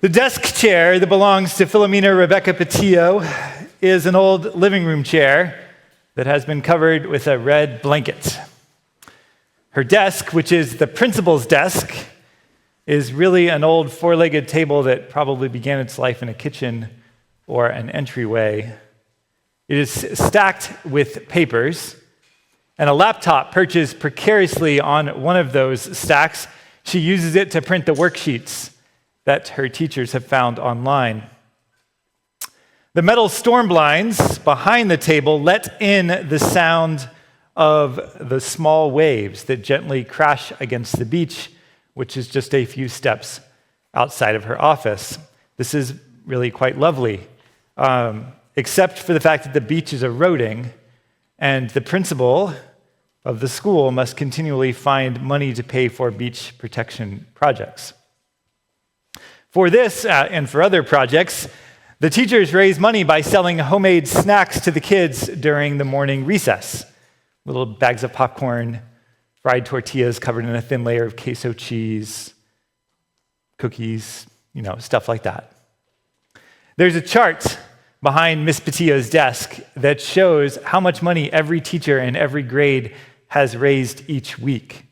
The desk chair that belongs to Philomena Rebecca Patillo is an old living room chair that has been covered with a red blanket. Her desk, which is the principal's desk, is really an old four-legged table that probably began its life in a kitchen or an entryway. It is stacked with papers, and a laptop perches precariously on one of those stacks. She uses it to print the worksheets that her teachers have found online. The metal storm blinds behind the table let in the sound of the small waves that gently crash against the beach, which is just a few steps outside of her office. This is really quite lovely, except for the fact that the beach is eroding, and the principal of the school must continually find money to pay for beach protection projects. For this and for other projects, the teachers raise money by selling homemade snacks to the kids during the morning recess. Little bags of popcorn, fried tortillas covered in a thin layer of queso cheese, cookies, stuff like that. There's a chart behind Miss Patillo's desk that shows how much money every teacher in every grade has raised each week.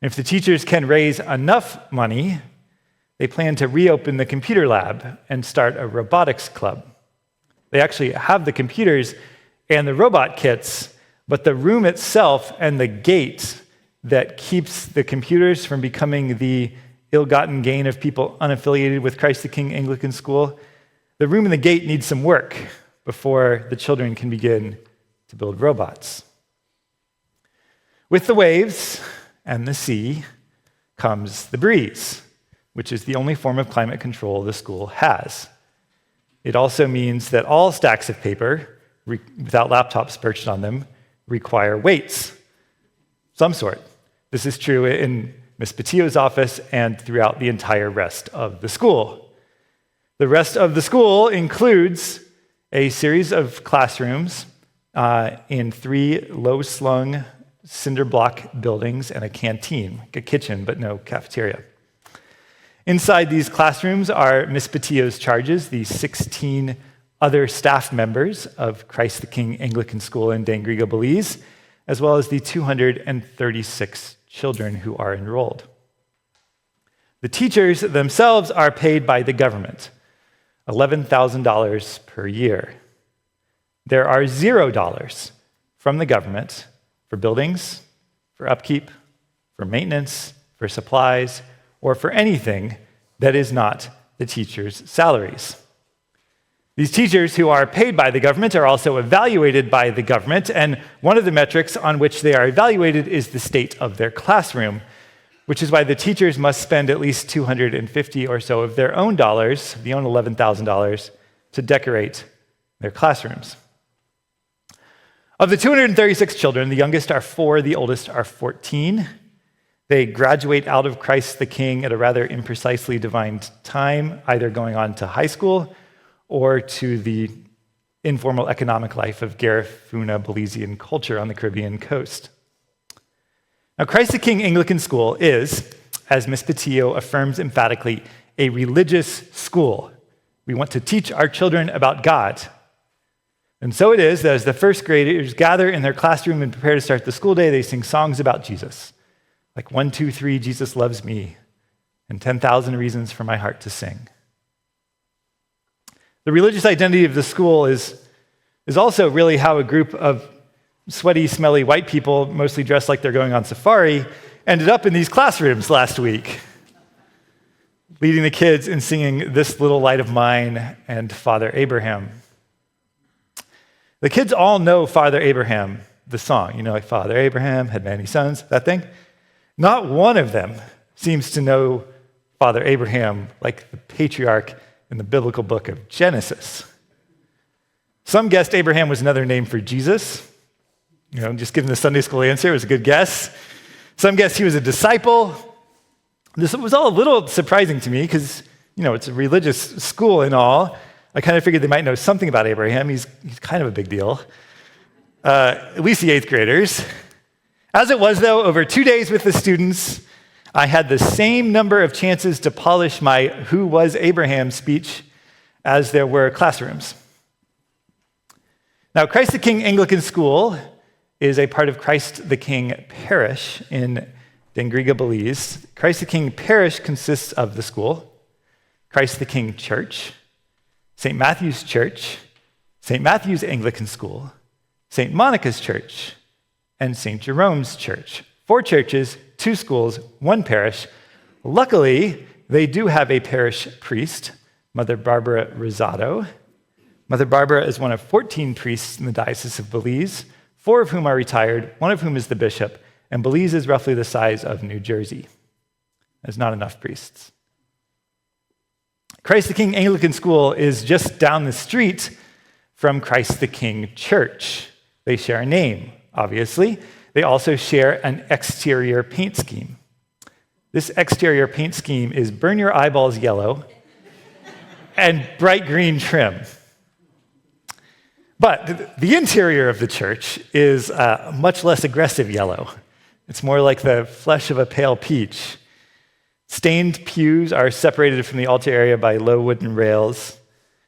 And if the teachers can raise enough money, they plan to reopen the computer lab and start a robotics club. They actually have the computers and the robot kits, but the room itself and the gate that keeps the computers from becoming the ill-gotten gain of people unaffiliated with Christ the King Anglican School, the room and the gate need some work before the children can begin to build robots. With the waves and the sea comes the breeze, which is the only form of climate control the school has. It also means that all stacks of paper, without laptops perched on them, require weights, some sort. This is true in Ms. Patillo's office and throughout the entire rest of the school. The rest of the school includes a series of classrooms in 3 low-slung cinder block buildings and a canteen, like a kitchen, but no cafeteria. Inside these classrooms are Ms. Patillo's charges, the 16 other staff members of Christ the King Anglican School in Dangriga, Belize, as well as the 236 children who are enrolled. The teachers themselves are paid by the government, $11,000 per year. There are $0 from the government for buildings, for upkeep, for maintenance, for supplies, or for anything that is not the teachers' salaries. These teachers who are paid by the government are also evaluated by the government, and one of the metrics on which they are evaluated is the state of their classroom, which is why the teachers must spend at least $250 or so of their own dollars, the own $11,000, to decorate their classrooms. Of the 236 children, the youngest are 4, the oldest are 14. They graduate out of Christ the King at a rather imprecisely defined time, either going on to high school or to the informal economic life of Garifuna Belizean culture on the Caribbean coast. Now, Christ the King Anglican School is, as Ms. Patillo affirms emphatically, a religious school. We want to teach our children about God. And so it is that as the first graders gather in their classroom and prepare to start the school day, they sing songs about Jesus. Like 1, 2, 3, Jesus loves me, and 10,000 reasons for my heart to sing. The religious identity of the school is also really how a group of sweaty, smelly white people, mostly dressed like they're going on safari, ended up in these classrooms last week, leading the kids in singing This Little Light of Mine and Father Abraham. The kids all know Father Abraham, the song, like Father Abraham had many sons, that thing. Not one of them seems to know Father Abraham like the patriarch in the biblical book of Genesis. Some guessed Abraham was another name for Jesus. Just given the Sunday school answer, it was a good guess. Some guessed he was a disciple. This was all a little surprising to me because, it's a religious school and all. I kind of figured they might know something about Abraham. He's kind of a big deal. At least the 8th graders. As it was, though, over 2 days with the students, I had the same number of chances to polish my "Who was Abraham" speech as there were classrooms. Now, Christ the King Anglican School is a part of Christ the King Parish in Dengriga, Belize. Christ the King Parish consists of the school, Christ the King Church, St. Matthew's Church, St. Matthew's Anglican School, St. Monica's Church, and St. Jerome's Church. 4 churches, 2 schools, 1 parish. Luckily, they do have a parish priest, Mother Barbara Rosado. Mother Barbara is one of 14 priests in the Diocese of Belize, 4 of whom are retired, 1 of whom is the bishop, and Belize is roughly the size of New Jersey. There's not enough priests. Christ the King Anglican School is just down the street from Christ the King Church. They share a name, obviously. They also share an exterior paint scheme. This exterior paint scheme is burn your eyeballs yellow and bright green trim. But the interior of the church is much less aggressive yellow. It's more like the flesh of a pale peach. Stained pews are separated from the altar area by low wooden rails.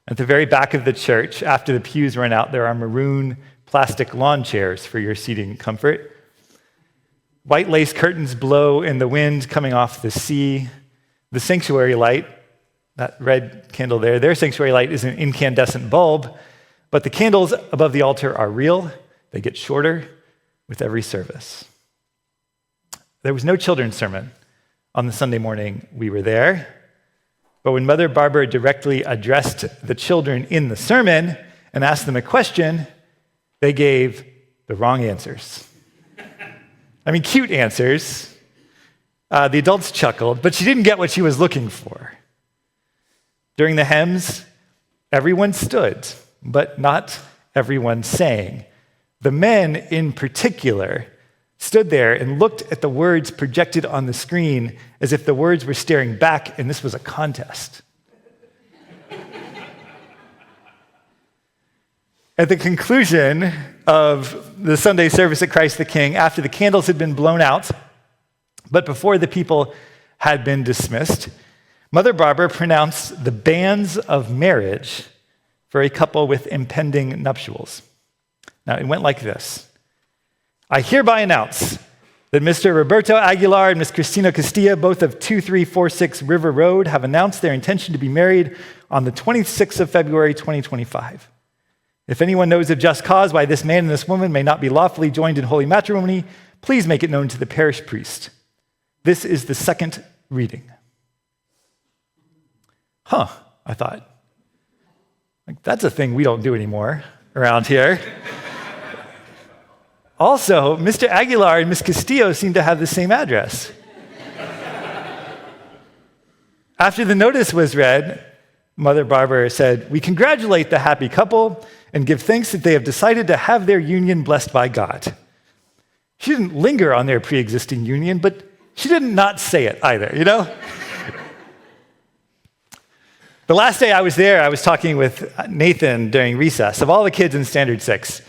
At the very back of the church, after the pews run out, there are maroon plastic lawn chairs for your seating comfort. White lace curtains blow in the wind coming off the sea. The sanctuary light, that red candle there, their sanctuary light is an incandescent bulb, but the candles above the altar are real. They get shorter with every service. There was no children's sermon on the Sunday morning we were there, but when Mother Barbara directly addressed the children in the sermon and asked them a question, they gave the wrong answers. I mean, cute answers. The adults chuckled, but she didn't get what she was looking for. During the hymns, everyone stood, but not everyone sang. The men in particular stood there and looked at the words projected on the screen as if the words were staring back and this was a contest. At the conclusion of the Sunday service at Christ the King, after the candles had been blown out, but before the people had been dismissed, Mother Barbara pronounced the banns of marriage for a couple with impending nuptials. Now, it went like this. I hereby announce that Mr. Roberto Aguilar and Miss Cristina Castilla, both of 2346 River Road, have announced their intention to be married on the 26th of February, 2025. If anyone knows of just cause why this man and this woman may not be lawfully joined in holy matrimony, please make it known to the parish priest. This is the second reading. I thought. Like, that's a thing we don't do anymore around here. Also, Mr. Aguilar and Miss Castillo seem to have the same address. After the notice was read, Mother Barbara said, "We congratulate the happy couple and give thanks that they have decided to have their union blessed by God." She didn't linger on their pre-existing union, but she did not say it either, you know? The last day I was there, I was talking with Nathan during recess. Of all the kids in Standard 6,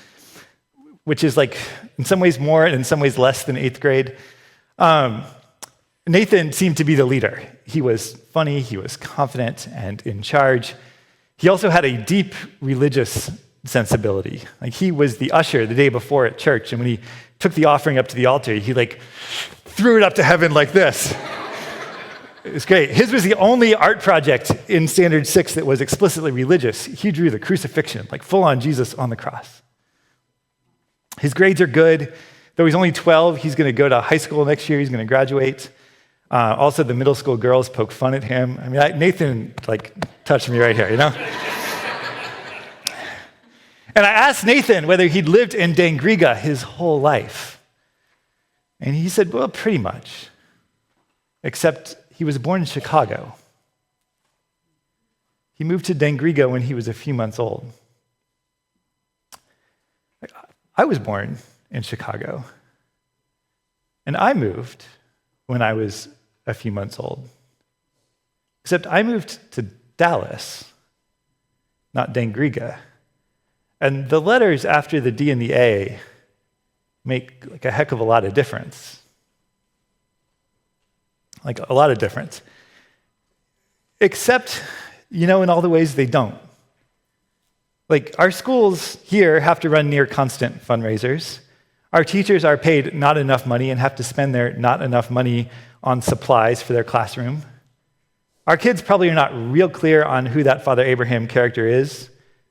which is like in some ways more and in some ways less than 8th grade, Nathan seemed to be the leader. He was funny, he was confident and in charge. He also had a deep religious sensibility. Like, he was the usher the day before at church, and when he took the offering up to the altar, he threw it up to heaven like this. It was great. His was the only art project in Standard 6 that was explicitly religious. He drew the crucifixion, like full-on Jesus on the cross. His grades are good. Though he's only 12, he's going to go to high school next year. He's going to graduate. Also, the middle school girls poke fun at him. I mean, Nathan, touched me right here, you know? And I asked Nathan whether he'd lived in Dengriga his whole life. And he said, well, pretty much. Except he was born in Chicago. He moved to Dengriga when he was a few months old. I was born in Chicago. And I moved when I was a few months old. Except I moved to Dallas, not Dengriga. And the letters after the D and the A make a heck of a lot of difference. like a lot of difference. Except, in all the ways they don't. Like, our schools here have to run near constant fundraisers. Our teachers are paid not enough money and have to spend their not enough money on supplies for their classroom. Our kids probably are not real clear on who that Father Abraham character is,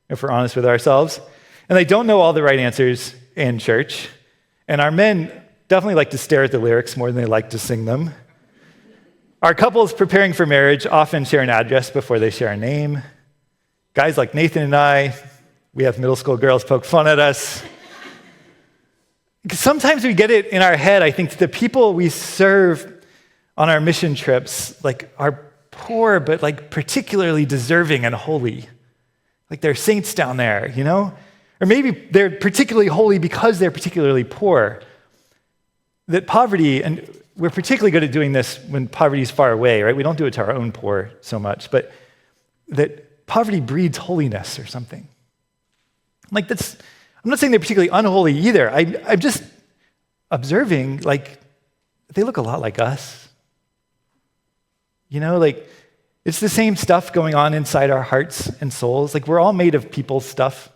if we're honest with ourselves. And they don't know all the right answers in church. And our men definitely like to stare at the lyrics more than they like to sing them. Our couples preparing for marriage often share an address before they share a name. Guys like Nathan and I, we have middle school girls poke fun at us. Sometimes we get it in our head, I think, that the people we serve on our mission trips, like, are poor, but like particularly deserving and holy. Like, they're saints down there, Or maybe they're particularly holy because they're particularly poor. That poverty, and we're particularly good at doing this when poverty is far away, right? We don't do it to our own poor so much, but that poverty breeds holiness or something. Like, I'm not saying they're particularly unholy either. I'm just observing, like, they look a lot like us. Like, it's the same stuff going on inside our hearts and souls. Like, we're all made of people stuff.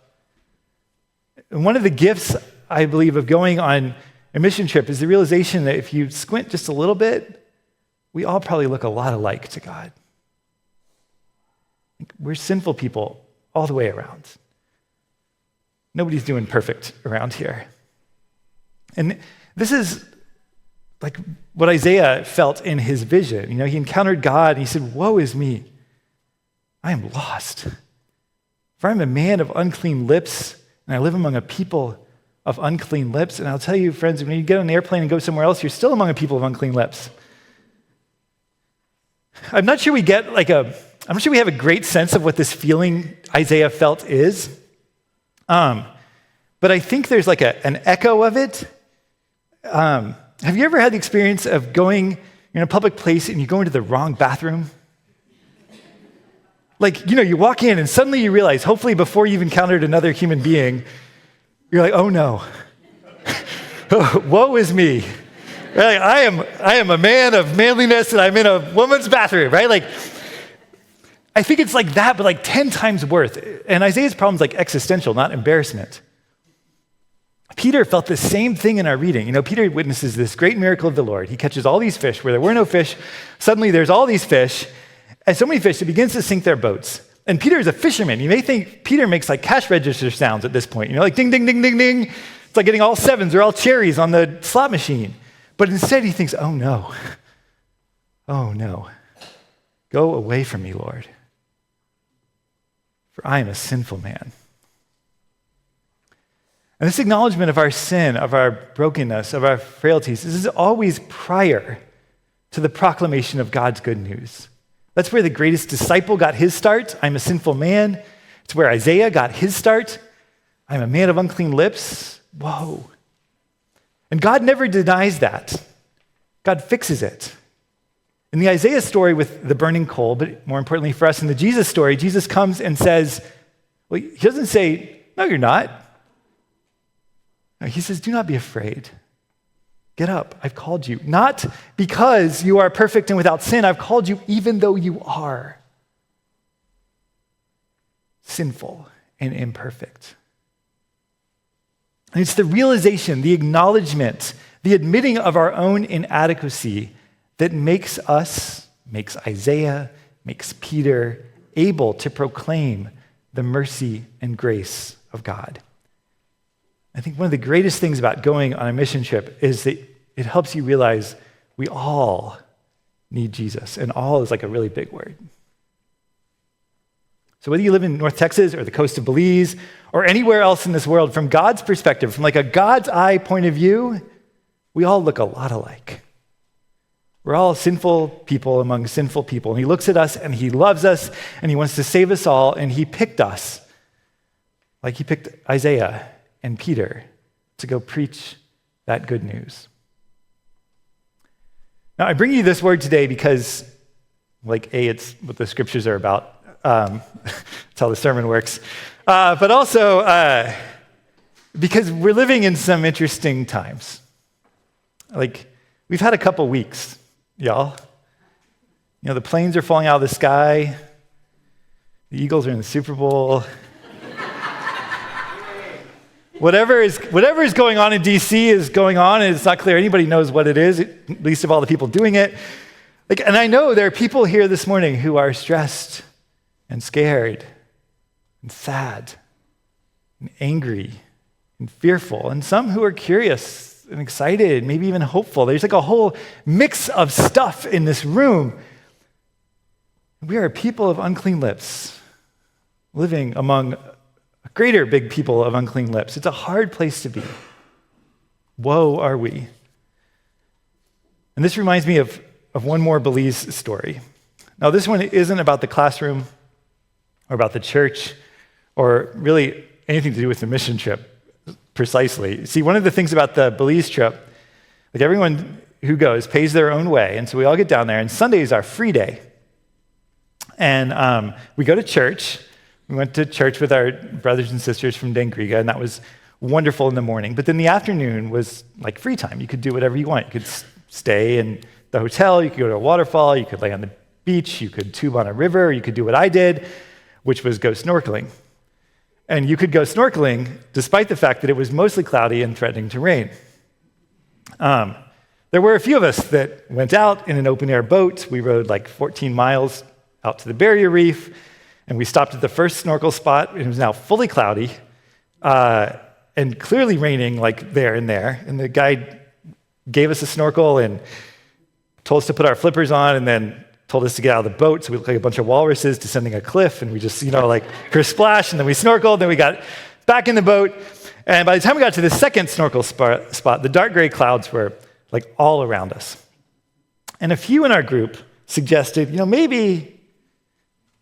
And one of the gifts, I believe, of going on a mission trip is the realization that if you squint just a little bit, we all probably look a lot alike to God. Like, we're sinful people all the way around. Nobody's doing perfect around here. And this is like what Isaiah felt in his vision. He encountered God and he said, "Woe is me. I am lost. For I'm a man of unclean lips, and I live among a people of unclean lips." And I'll tell you, friends, when you get on an airplane and go somewhere else, you're still among a people of unclean lips. I'm not sure we have a great sense of what this feeling Isaiah felt is. But I think there's like an echo of it. Have you ever had the experience of going in a public place and you go into the wrong bathroom? Like, you walk in and suddenly you realize, hopefully before you've encountered another human being, you're like, oh no, woe is me. Right? I am a man of manliness and I'm in a woman's bathroom, right? Like, I think it's like that, but like 10 times worse. And Isaiah's problem is like existential, not embarrassment. Peter felt the same thing in our reading. Peter witnesses this great miracle of the Lord. He catches all these fish where there were no fish. Suddenly there's all these fish, and so many fish, it begins to sink their boats. And Peter is a fisherman. You may think Peter makes like cash register sounds at this point. Like ding, ding, ding, ding, ding. It's like getting all sevens or all cherries on the slot machine. But instead he thinks, oh no, go away from me, Lord. For I am a sinful man. And this acknowledgement of our sin, of our brokenness, of our frailties, this is always prior to the proclamation of God's good news. That's where the greatest disciple got his start. I'm a sinful man. It's where Isaiah got his start. I'm a man of unclean lips. Whoa. And God never denies that. God fixes it. In the Isaiah story with the burning coal, but more importantly for us in the Jesus story, Jesus comes and says, well, he doesn't say, no, you're not. No, he says, do not be afraid. Get up, I've called you. Not because you are perfect and without sin, I've called you even though you are sinful and imperfect. And it's the realization, the acknowledgement, the admitting of our own inadequacy that makes Isaiah, makes Peter able to proclaim the mercy and grace of God. I think one of the greatest things about going on a mission trip is that it helps you realize we all need Jesus, and all is like a really big word. So whether you live in North Texas or the coast of Belize or anywhere else in this world, from God's perspective, from like a God's eye point of view, we all look a lot alike. We're all sinful people among sinful people. And he looks at us and he loves us and he wants to save us all, and he picked us, like he picked Isaiah and Peter, to go preach that good news. Now, I bring you this word today because, it's what the scriptures are about. That's how the sermon works. But also because we're living in some interesting times. We've had a couple weeks, y'all. The planes are falling out of the sky. The Eagles are in the Super Bowl. Whatever is going on in DC is going on, and it's not clear anybody knows what it is, at least of all the people doing it. And I know there are people here this morning who are stressed and scared and sad and angry and fearful, and some who are curious and excited, maybe even hopeful. There's a whole mix of stuff in this room. We are a people of unclean lips, living among a greater big people of unclean lips. It's a hard place to be. Woe are we. And this reminds me of one more Belize story. Now, this one isn't about the classroom or about the church or really anything to do with the mission trip precisely. See, one of the things about the Belize trip, everyone who goes pays their own way, and so we all get down there, and Sunday is our free day. And we go to church. We went to church with our brothers and sisters from Dengriga, and that was wonderful in the morning. But then the afternoon was like free time. You could do whatever you want. You could stay in the hotel, you could go to a waterfall, you could lay on the beach, you could tube on a river, or you could do what I did, which was go snorkeling. And you could go snorkeling despite the fact that it was mostly cloudy and threatening to rain. There were a few of us that went out in an open-air boat. We rowed 14 miles out to the barrier reef, and we stopped at the first snorkel spot. It was now fully cloudy and clearly raining there and there. And the guide gave us a snorkel and told us to put our flippers on, and then told us to get out of the boat. So we looked like a bunch of walruses descending a cliff, and we just, splash, and then we snorkeled, then we got back in the boat. And by the time we got to the second snorkel spot, the dark gray clouds were all around us. And a few in our group suggested, maybe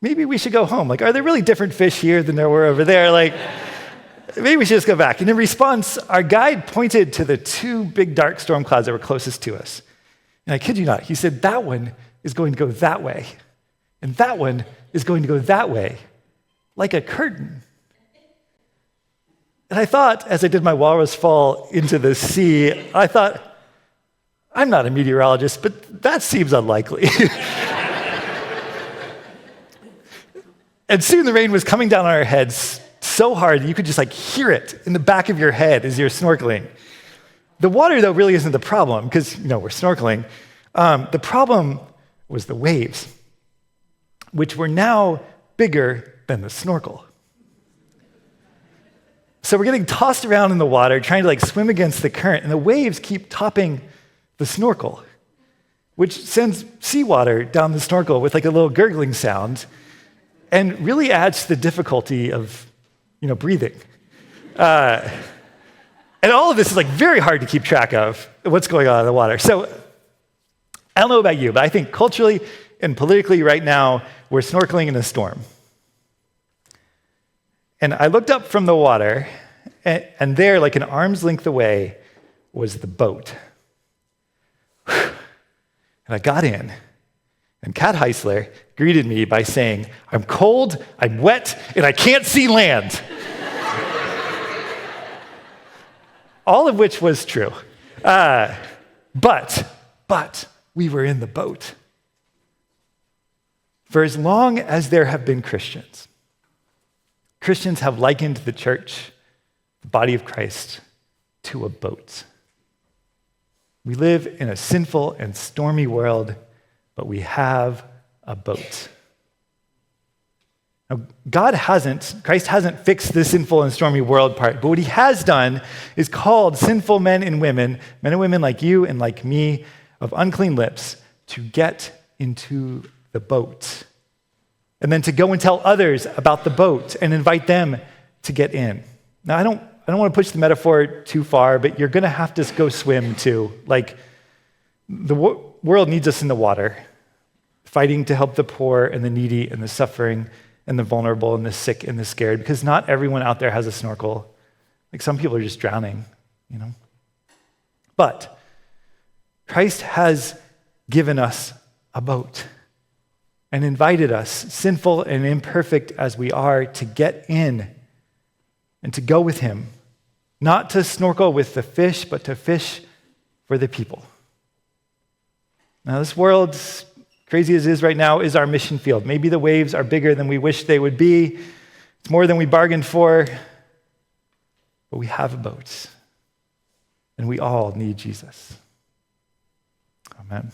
we should go home. Are there really different fish here than there were over there? Maybe we should just go back. And in response, our guide pointed to the two big dark storm clouds that were closest to us. And I kid you not, he said, that one is going to go that way. And that one is going to go that way, like a curtain. And I thought, as I did my walrus fall into the sea, I thought, I'm not a meteorologist, but that seems unlikely. And soon the rain was coming down on our heads so hard that you could just hear it in the back of your head as you're snorkeling. The water, though, really isn't the problem because, we're snorkeling. The problem was the waves, which were now bigger than the snorkel. So we're getting tossed around in the water, trying to swim against the current, and the waves keep topping the snorkel, which sends seawater down the snorkel with a little gurgling sound and really adds to the difficulty of, breathing. And all of this is very hard to keep track of what's going on in the water. So I don't know about you, but I think culturally and politically right now, we're snorkeling in a storm. And I looked up from the water, and there, an arm's length away, was the boat. And I got in, and Kat Heisler greeted me by saying, I'm cold, I'm wet, and I can't see land. All of which was true. But we were in the boat. For as long as there have been Christians have likened the church, the body of Christ, to a boat. We live in a sinful and stormy world, but we have a boat. Now, Christ hasn't fixed the sinful and stormy world part, but what he has done is called sinful men and women like you and like me, of unclean lips, to get into the boat. And then to go and tell others about the boat and invite them to get in. Now, I don't want to push the metaphor too far, but you're going to have to go swim too. The world needs us in the water, fighting to help the poor and the needy and the suffering and the vulnerable and the sick and the scared, because not everyone out there has a snorkel. Some people are just drowning, But Christ has given us a boat and invited us, sinful and imperfect as we are, to get in and to go with him, not to snorkel with the fish, but to fish for the people. Now, this world's crazy as it is right now, is our mission field. Maybe the waves are bigger than we wish they would be. It's more than we bargained for. But we have a boat. And we all need Jesus. Amen.